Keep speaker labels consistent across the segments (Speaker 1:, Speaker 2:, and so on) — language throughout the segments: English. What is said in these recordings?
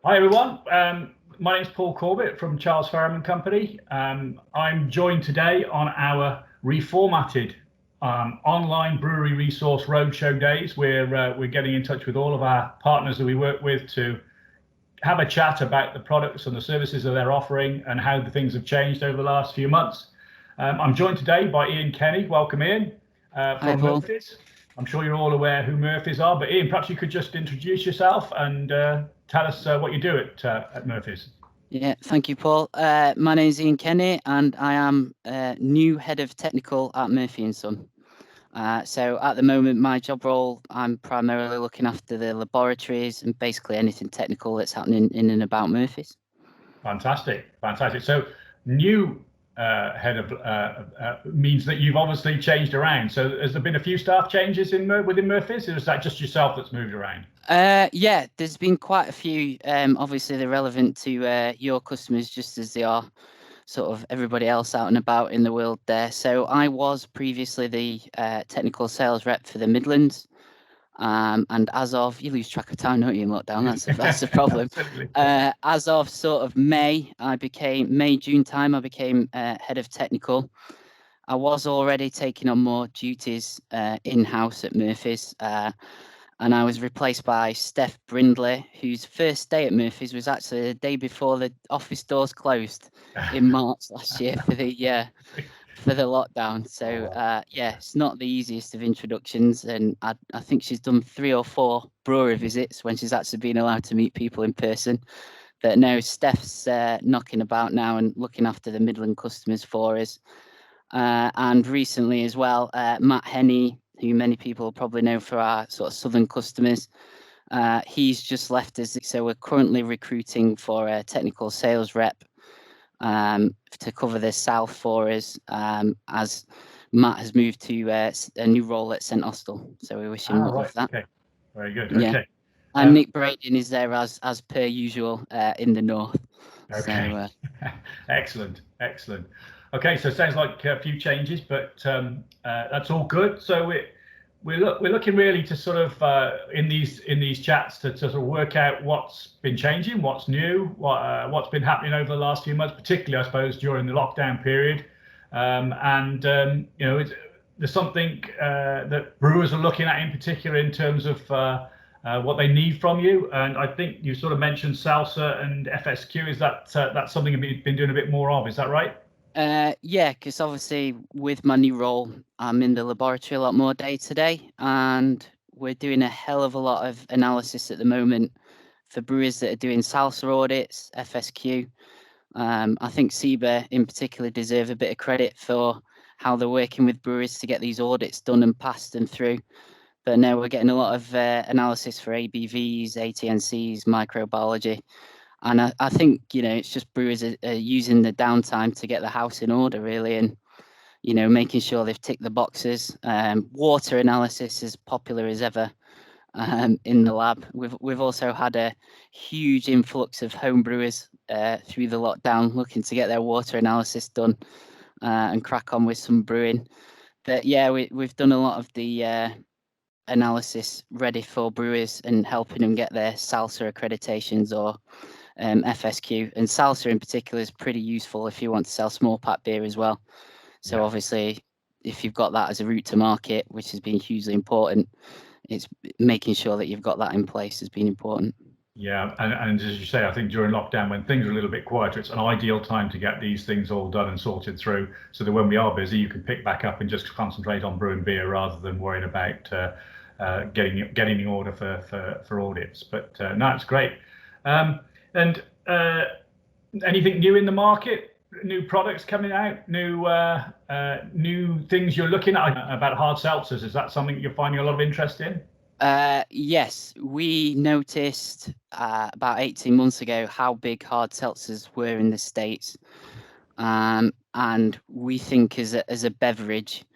Speaker 1: Hi everyone, my name's Paul Corbett from Charles Ferrum and Company. I'm joined today on our reformatted online brewery resource roadshow days. We're getting in touch with all of our partners that we work with to have a chat about the products and the services that they're offering and how the things have changed over the last few months. I'm joined today by Iain Kenny. Welcome, Iain,
Speaker 2: Hi,
Speaker 1: from
Speaker 2: Paul.
Speaker 1: Murphy's. I'm sure you're all aware who Murphy's are, but Iain, perhaps you could just introduce yourself and tell us what you do at Murphy's.
Speaker 2: Yeah, thank you, Paul. My name is Iain Kenny, and I am new head of technical at Murphy and Son. So at the moment, my job role, I'm primarily looking after the laboratories and basically anything technical that's happening in and about Murphy's.
Speaker 1: Fantastic, fantastic. So new head of means that you've obviously changed around. So has there been a few staff changes within Murphy's, or is that just yourself that's moved around?
Speaker 2: Yeah, there's been quite a few. Obviously, they're relevant to your customers just as they are sort of everybody else out and about in the world there. So I was previously the technical sales rep for the Midlands. And as of, you lose track of time, don't you, in lockdown? That's the problem.
Speaker 1: Absolutely.
Speaker 2: As of sort of May, June time, I became head of technical. I was already taking on more duties in-house at Murphy's, and I was replaced by Steph Brindley, whose first day at Murphy's was actually the day before the office doors closed in March last year for the lockdown. So yeah, it's not the easiest of introductions, and I think she's done 3 or 4 brewery visits when she's actually been allowed to meet people in person. But no, Steph's knocking about now and looking after the Midland customers for us. And recently as well, Matt Henney, who many people probably know for our sort of southern customers, he's just left us. So we're currently recruiting for a technical sales rep to cover the south for us, as Matt has moved to a new role at St Austell. So we wish him luck
Speaker 1: Right.
Speaker 2: with that.
Speaker 1: Okay. Very good.
Speaker 2: Yeah.
Speaker 1: Okay.
Speaker 2: And Nick Braden is there as per usual in the north.
Speaker 1: Okay.
Speaker 2: So
Speaker 1: Excellent. Excellent. Okay. So it sounds like a few changes, but that's all good. So we're looking really to sort of in these chats to sort of work out what's been changing, what's new, what's been happening over the last few months, particularly I suppose during the lockdown period. You know, there's something that brewers are looking at in particular in terms of what they need from you. And I think you sort of mentioned Seltzer and FSQ. Is that's something you've been doing a bit more of? Is that right?
Speaker 2: yeah, because obviously with my new role, I'm in the laboratory a lot more day to day, and we're doing a hell of a lot of analysis at the moment for brewers that are doing Salsa audits, FSQ. I think SEBA in particular deserve a bit of credit for how they're working with brewers to get these audits done and passed and through. But now we're getting a lot of analysis for ABVs, ATNCs, microbiology. And I think, it's just brewers are using the downtime to get the house in order, really, and, making sure they've ticked the boxes. Water analysis is popular as ever in the lab. We've also had a huge influx of home brewers through the lockdown looking to get their water analysis done and crack on with some brewing. But yeah, we've done a lot of the analysis ready for brewers and helping them get their Salsa accreditations or FSQ. And Salsa in particular is pretty useful if you want to sell small pack beer as well. So
Speaker 1: Yeah.
Speaker 2: obviously, if you've got that as a route to market, which has been hugely important, it's making sure that you've got that in place has been important.
Speaker 1: Yeah, and as you say, I think during lockdown, when things are a little bit quieter, it's an ideal time to get these things all done and sorted through, so that when we are busy, you can pick back up and just concentrate on brewing beer rather than worrying about getting in order for audits. But no, it's great. And anything new in the market? New products coming out? New things you're looking at about hard seltzers? Is that something that you're finding a lot of interest in?
Speaker 2: Yes, we noticed about 18 months ago how big hard seltzers were in the States. And we think as a beverage,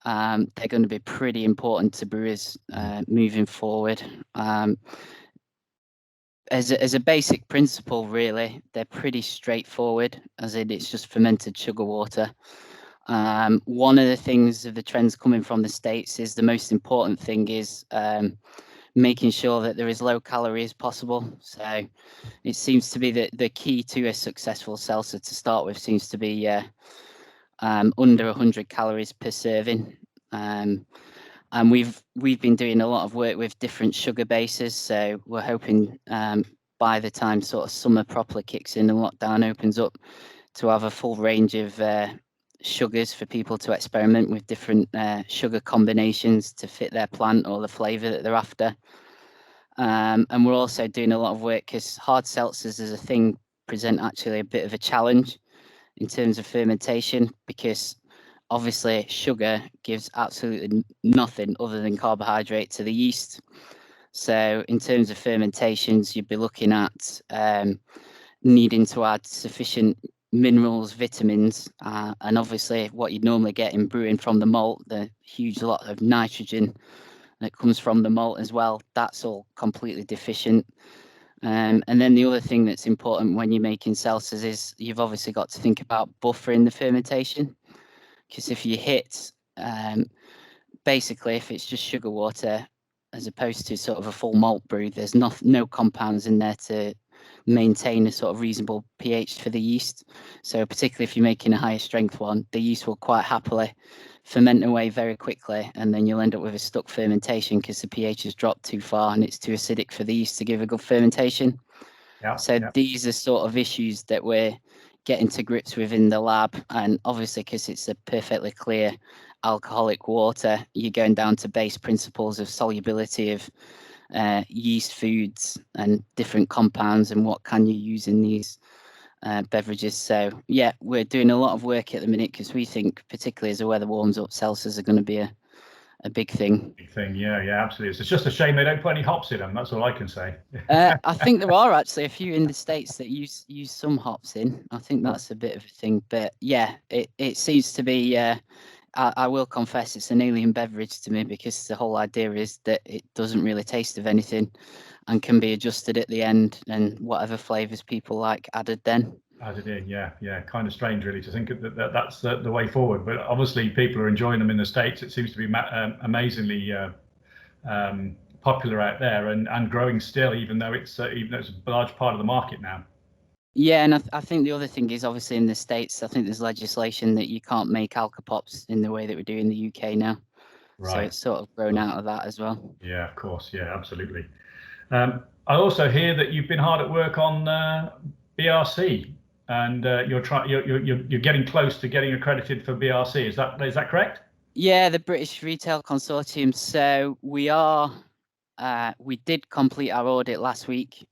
Speaker 2: they're going to be pretty important to brewers moving forward. As a basic principle, really, they're pretty straightforward, as in it's just fermented sugar water. One of the things of the trends coming from the States is the most important thing is making sure that they're as low calorie as possible. So it seems to be that the key to a successful seltzer to start with seems to be under 100 calories per serving. And we've been doing a lot of work with different sugar bases. So we're hoping by the time sort of summer properly kicks in and lockdown opens up, to have a full range of sugars for people to experiment with different sugar combinations to fit their plant or the flavour that they're after. And we're also doing a lot of work because hard seltzers as a thing present actually a bit of a challenge in terms of fermentation, because obviously sugar gives absolutely nothing other than carbohydrate to the yeast. So in terms of fermentations, you'd be looking at needing to add sufficient minerals, vitamins, and obviously what you'd normally get in brewing from the malt, the huge lot of nitrogen that comes from the malt as well, that's all completely deficient. And then the other thing that's important when you're making seltzers is you've obviously got to think about buffering the fermentation, because if you hit basically if it's just sugar water as opposed to sort of a full malt brew, there's no compounds in there to maintain a sort of reasonable pH for the yeast. So particularly if you're making a higher strength one, the yeast will quite happily ferment away very quickly, and then you'll end up with a stuck fermentation because the pH has dropped too far and it's too acidic for the yeast to give a good fermentation. So these are sort of issues that we're getting to grips with in the lab, and obviously because it's a perfectly clear alcoholic water, you're going down to base principles of solubility of yeast foods and different compounds and what can you use in these beverages. So yeah, we're doing a lot of work at the minute because we think, particularly as the weather warms up, seltzers are going to be a big thing.
Speaker 1: Big thing, yeah, absolutely. It's just a shame they don't put any hops in them. That's all I can say.
Speaker 2: I think there are actually a few in the States that use some hops in. I think that's a bit of a thing, but yeah, it seems to be. I will confess it's an alien beverage to me, because the whole idea is that it doesn't really taste of anything and can be adjusted at the end, and whatever flavours people like added then.
Speaker 1: Added in, yeah. Kind of strange, really, to think that that's the way forward. But obviously, people are enjoying them in the States. It seems to be amazingly popular out there and growing still, even though it's a large part of the market now.
Speaker 2: Yeah, and I think the other thing is, obviously in the States, I think there's legislation that you can't make alcopops in the way that we do in the UK now. Right. So it's sort of grown out of that as well.
Speaker 1: Yeah, of course. Yeah, absolutely. I also hear that you've been hard at work on BRC, and you're getting close to getting accredited for BRC. Is that correct?
Speaker 2: Yeah, the British Retail Consortium. So we did complete our audit last week.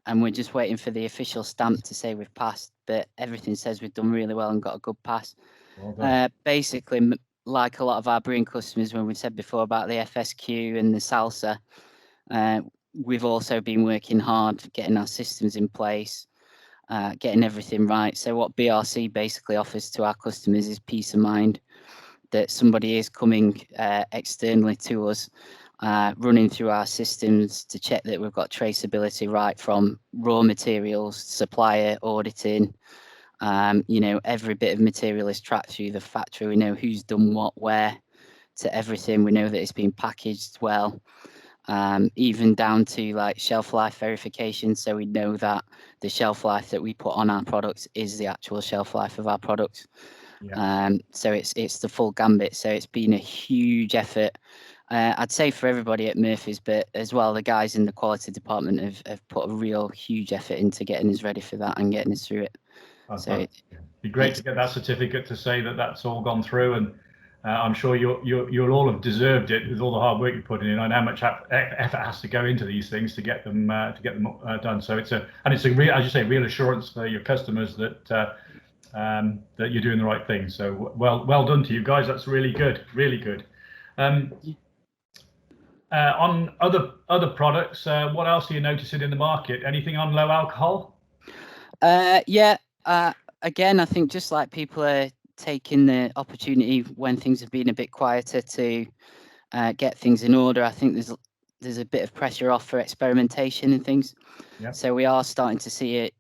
Speaker 2: And we're just waiting for the official stamp to say we've passed, but everything says we've done really well and got a good pass. Well done. Basically, like a lot of our brewing customers, when we said before about the FSQ and the Seltzer, we've also been working hard getting our systems in place, getting everything right. So what BRC basically offers to our customers is peace of mind that somebody is coming externally to us, running through our systems to check that we've got traceability right from raw materials, supplier auditing. Every bit of material is tracked through the factory. We know who's done what, where, to everything. We know that it's been packaged well, even down to like shelf life verification. So we know that the shelf life that we put on our products is the actual shelf life of our products. Yeah. So it's the full gambit. So it's been a huge effort. I'd say for everybody at Murphy's, but as well, the guys in the quality department have put a real huge effort into getting us ready for that and getting us through it. So it'd
Speaker 1: be great to get that certificate to say that that's all gone through, and I'm sure you'll all have deserved it with all the hard work you're putting in. I know how much effort has to go into these things to get them done. So it's a real, as you say, real assurance for your customers that that you're doing the right thing. So well done to you guys. That's really good, really good. On other products, what else are you noticing in the market? Anything on low alcohol?
Speaker 2: Again, I think just like people are taking the opportunity when things have been a bit quieter to get things in order, I think there's a bit of pressure off for experimentation and things. Yeah. So we are starting to see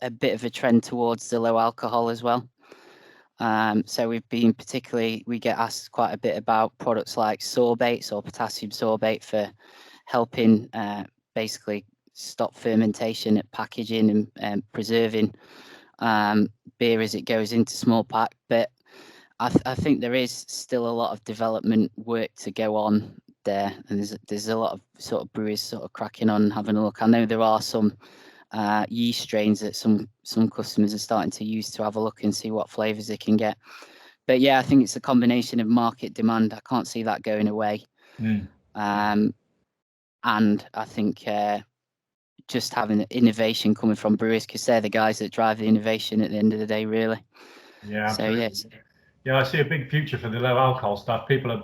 Speaker 2: a bit of a trend towards the low alcohol as well. So we get asked quite a bit about products like sorbates or potassium sorbate for helping basically stop fermentation at packaging and preserving beer as it goes into small pack. But I think there is still a lot of development work to go on there, and there's a lot of sort of breweries sort of cracking on and having a look. I know there are some yeast strains that some customers are starting to use to have a look and see what flavors they can get. But yeah, I think it's a combination of market demand. I can't see that going away. And I think just having innovation coming from brewers, because they're the guys that drive the innovation at the end of the day, really.
Speaker 1: Yeah,
Speaker 2: so yes.
Speaker 1: Yeah, I see a big future for the low alcohol stuff. People are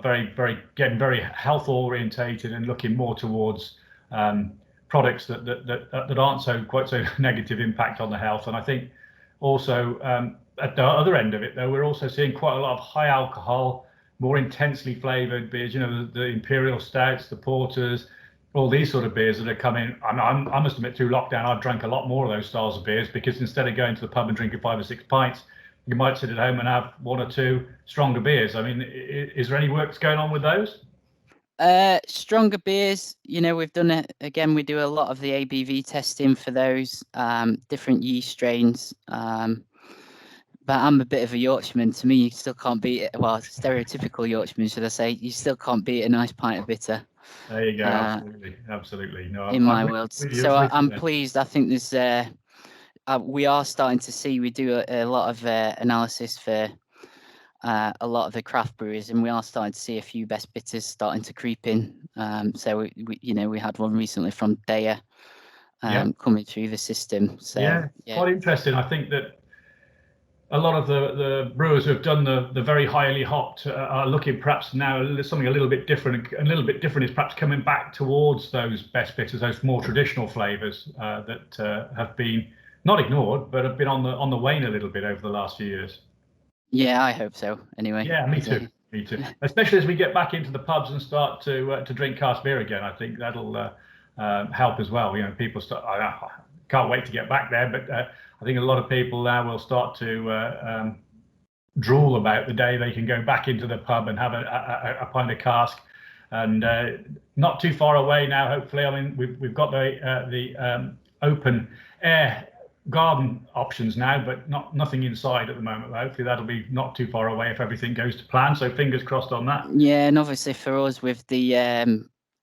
Speaker 1: getting very health orientated and looking more towards products that aren't quite so negative impact on the health. And I think also at the other end of it, though, we're also seeing quite a lot of high alcohol, more intensely flavored beers. You know, the imperial stouts, the porters, all these sort of beers that are coming. I must admit, through lockdown, I've drank a lot more of those styles of beers, because instead of going to the pub and drinking 5 or 6 pints, you might sit at home and have 1 or 2 stronger beers. I mean, is there any work going on with those?
Speaker 2: Stronger beers, you know, we've done it again. We do a lot of the ABV testing for those different yeast strains. But I'm a bit of a Yorkshireman. To me, you still can't beat it. Well, stereotypical Yorkshireman, should I say? You still can't beat a nice pint of bitter.
Speaker 1: There you go. Absolutely. No,
Speaker 2: in my world. So I'm pleased. I think there's. We are starting to see. We do a lot of analysis for a lot of the craft breweries, and we are starting to see a few best bitters starting to creep in. So we had one recently from Daya coming through the system. So
Speaker 1: yeah, quite interesting. I think that a lot of the brewers who have done the very highly hopped are looking perhaps now something a little bit different. A little bit different is perhaps coming back towards those best bitters, those more traditional flavors that have been not ignored, but have been on the wane a little bit over the last few years.
Speaker 2: Yeah, I hope so. Anyway.
Speaker 1: Yeah, me too. Me too. Especially as we get back into the pubs and start to drink cask beer again. I think that'll help as well. You know, people start. I can't wait to get back there, but I think a lot of people now will start to drool about the day they can go back into the pub and have a pint of cask. And not too far away now, hopefully. I mean, we've got the open air garden options now, but nothing inside at the moment. Hopefully that'll be not too far away if everything goes to plan. So fingers crossed on that.
Speaker 2: Yeah, and obviously for us with the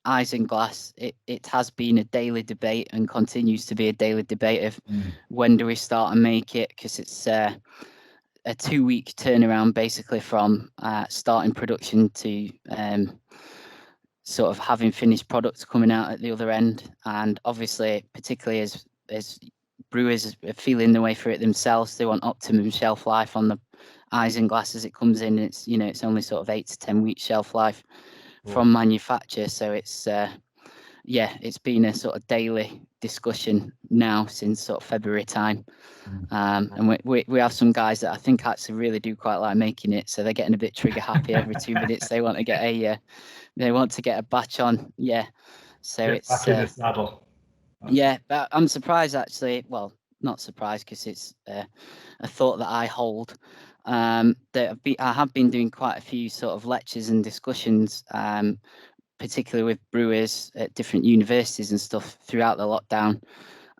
Speaker 2: isinglass, it has been a daily debate and continues to be a daily debate of when do we start and make it, because it's a 2-week turnaround basically from starting production to sort of having finished products coming out at the other end. And obviously, particularly as brewers are feeling the way for it themselves, they want optimum shelf life on the isinglass as it comes in. It's only sort of 8 to 10 weeks shelf life from manufacture. So it's it's been a sort of daily discussion now since sort of February time. And we have some guys that I think actually really do quite like making it, so they're getting a bit trigger happy every 2 minutes. They want to get a batch on. Yeah, so
Speaker 1: Get
Speaker 2: it's
Speaker 1: back in the saddle.
Speaker 2: Yeah, but I'm surprised actually. Well, not surprised, because it's a thought that I hold. That I have been doing quite a few sort of lectures and discussions, particularly with brewers at different universities and stuff throughout the lockdown,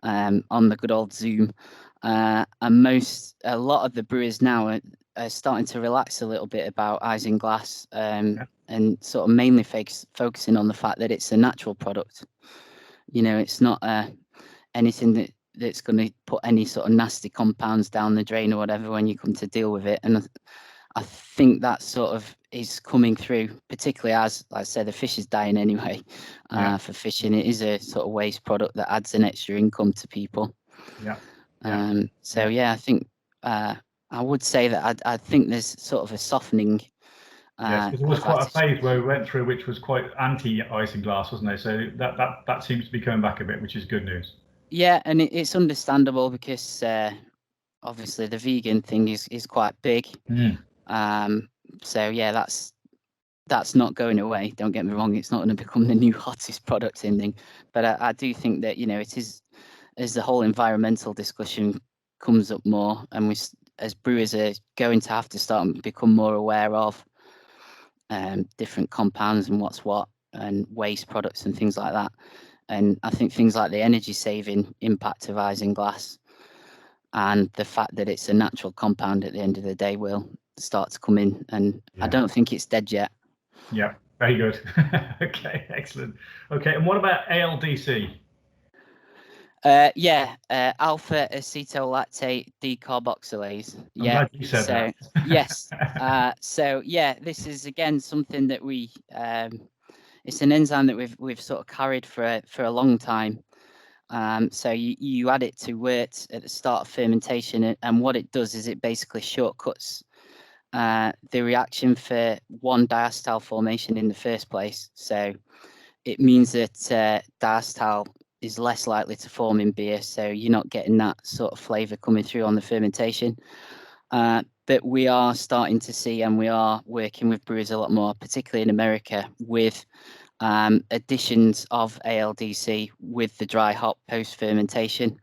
Speaker 2: on the good old Zoom. And a lot of the brewers now are starting to relax a little bit about isinglass, and sort of mainly focusing on the fact that it's a natural product. You know, it's not anything that's going to put any sort of nasty compounds down the drain or whatever when you come to deal with it. And I think that sort of is coming through, particularly as, like I said, the fish is dying anyway. For fishing, it is a sort of waste product that adds an extra income to people. I think I would say that I think there's sort of a softening.
Speaker 1: Yes, because there was quite a phase where we went through which was quite anti-isinglass, wasn't there? So that seems to be coming back a bit, which is good news.
Speaker 2: Yeah, and it's understandable, because obviously the vegan thing is quite big. So yeah, that's not going away. Don't get me wrong; it's not going to become the new hottest product in thing. But I do think that it is, as the whole environmental discussion comes up more, and we as brewers are going to have to start and become more aware of different compounds and what's what. and waste products and things like that. And I think things like the energy saving impact of isinglass and the fact that it's a natural compound at the end of the day will start to come in. And I don't think it's dead yet.
Speaker 1: Yeah, very good. Okay, excellent. Okay, and what about ALDC?
Speaker 2: Alpha acetolactate decarboxylase.
Speaker 1: I'm glad you said that.
Speaker 2: Yes. So yeah, this is again something that we it's an enzyme that we've sort of carried for a long time. So you add it to wort at the start of fermentation, and what it does is it basically shortcuts the reaction for 1-diacetyl formation in the first place. So it means that diacetyl is less likely to form in beer, so you're not getting that sort of flavour coming through on the fermentation. But we are starting to see, and we are working with brewers a lot more, particularly in America, with additions of ALDC with the dry hop post fermentation.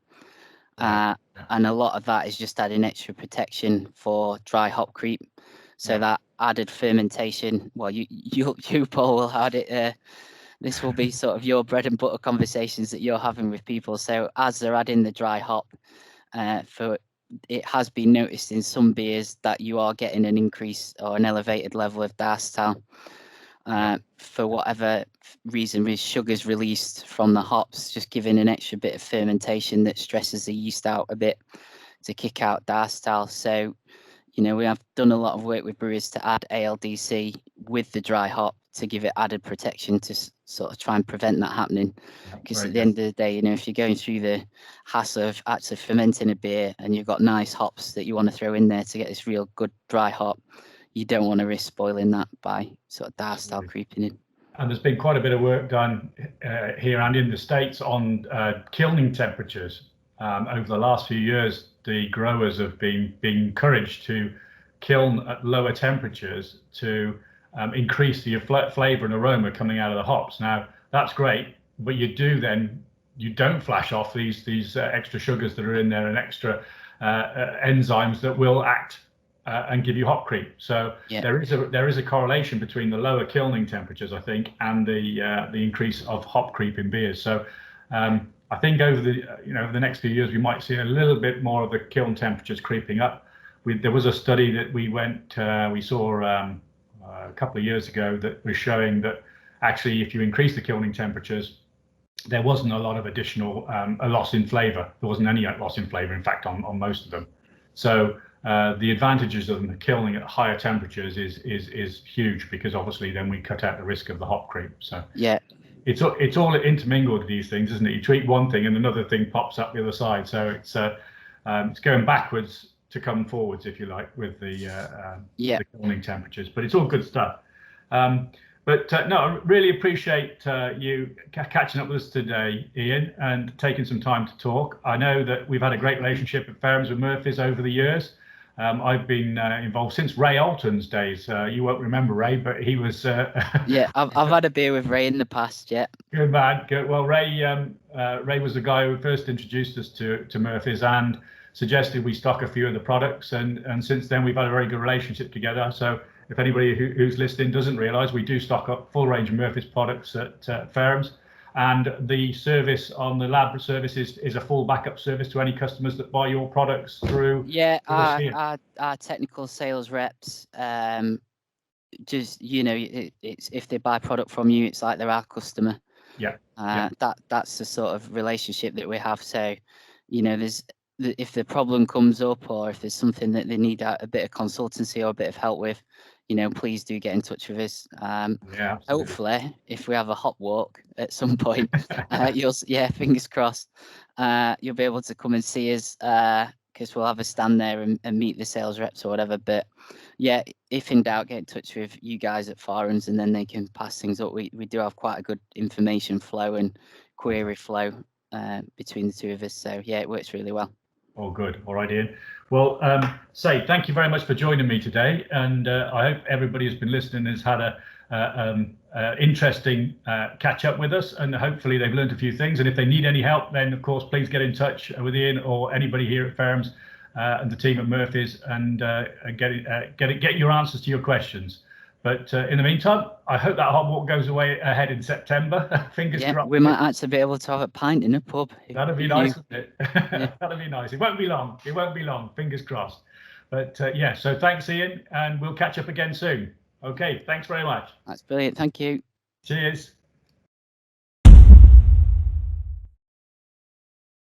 Speaker 2: And a lot of that is just adding extra protection for dry hop creep. So that added fermentation, well, you Paul will add it. This will be sort of your bread and butter conversations that you're having with people. So as they're adding the dry hop, it has been noticed in some beers that you are getting an increase or an elevated level of diacetyl. For whatever reason, with sugars released from the hops, just giving an extra bit of fermentation that stresses the yeast out a bit to kick out diacetyl. So, we have done a lot of work with brewers to add ALDC with the dry hop to give it added protection to sort of try and prevent that happening. Because at the end of the day, if you're going through the hassle of actually fermenting a beer and you've got nice hops that you want to throw in there to get this real good dry hop, you don't want to risk spoiling that by sort of diacetyl creeping in.
Speaker 1: And there's been quite a bit of work done here and in the States on kilning temperatures. Over the last few years, the growers have been encouraged to kiln at lower temperatures to increase the flavor and aroma coming out of the hops. Now, that's great, but you don't flash off these extra sugars that are in there and extra enzymes that will act and give you hop creep. So there is a correlation between the lower kilning temperatures, I think, and the increase of hop creep in beers. So I think over the next few years we might see a little bit more of the kiln temperatures creeping up. There was a study that we saw a couple of years ago that was showing that actually if you increase the kilning temperatures, there wasn't a lot of additional a loss in flavour. There wasn't any loss in flavour, in fact, on most of them. So the advantages of the kilning at higher temperatures is huge, because obviously then we cut out the risk of the hop creep. So it's all intermingled, these things, isn't it? You tweak one thing and another thing pops up the other side. So it's going backwards to come forwards, if you like, with the kilning temperatures. But it's all good stuff. No, I really appreciate you catching up with us today, Iain, and taking some time to talk. I know that we've had a great relationship at Ferrums with Murphy's over the years. I've been involved since Ray Alton's days. You won't remember Ray, but he was.
Speaker 2: I've had a beer with Ray in the past. Yeah.
Speaker 1: Good man. Good. Well, Ray was the guy who first introduced us to Murphy's and suggested we stock a few of the products, and since then we've had a very good relationship together. So if anybody who's listening doesn't realise, we do stock up full range of Murphy's products at Ferrums. And the service on the lab service is a full backup service to any customers that buy your products through.
Speaker 2: Our technical sales reps, just it's if they buy product from you, it's like they're our customer. That's the sort of relationship that we have. So, if the problem comes up or if there's something that they need a bit of consultancy or a bit of help with, please do get in touch with us. Hopefully, if we have a hop walk at some point, fingers crossed, you'll be able to come and see us, because we'll have a stand there and meet the sales reps or whatever. But yeah, if in doubt, get in touch with you guys at Ferrums and then they can pass things up. We do have quite a good information flow and query flow between the two of us. So yeah, it works really well.
Speaker 1: Oh, good. All right, Iain. Well, thank you very much for joining me today, and I hope everybody who's been listening has had a interesting catch up with us, and hopefully they've learned a few things. And if they need any help, then of course please get in touch with Iain or anybody here at Ferrums and the team at Murphy's, and get your answers to your questions. But in the meantime, I hope that hot water goes away ahead in September. Fingers
Speaker 2: Yeah,
Speaker 1: crossed.
Speaker 2: we might actually be able to have a pint in a pub.
Speaker 1: That'd be
Speaker 2: if
Speaker 1: nice,
Speaker 2: you-
Speaker 1: wouldn't it?
Speaker 2: Yeah.
Speaker 1: That'd be nice. It won't be long. It won't be long. Fingers crossed. But yeah, so thanks, Iain, and we'll catch up again soon. Okay, thanks very much.
Speaker 2: That's brilliant. Thank you.
Speaker 1: Cheers.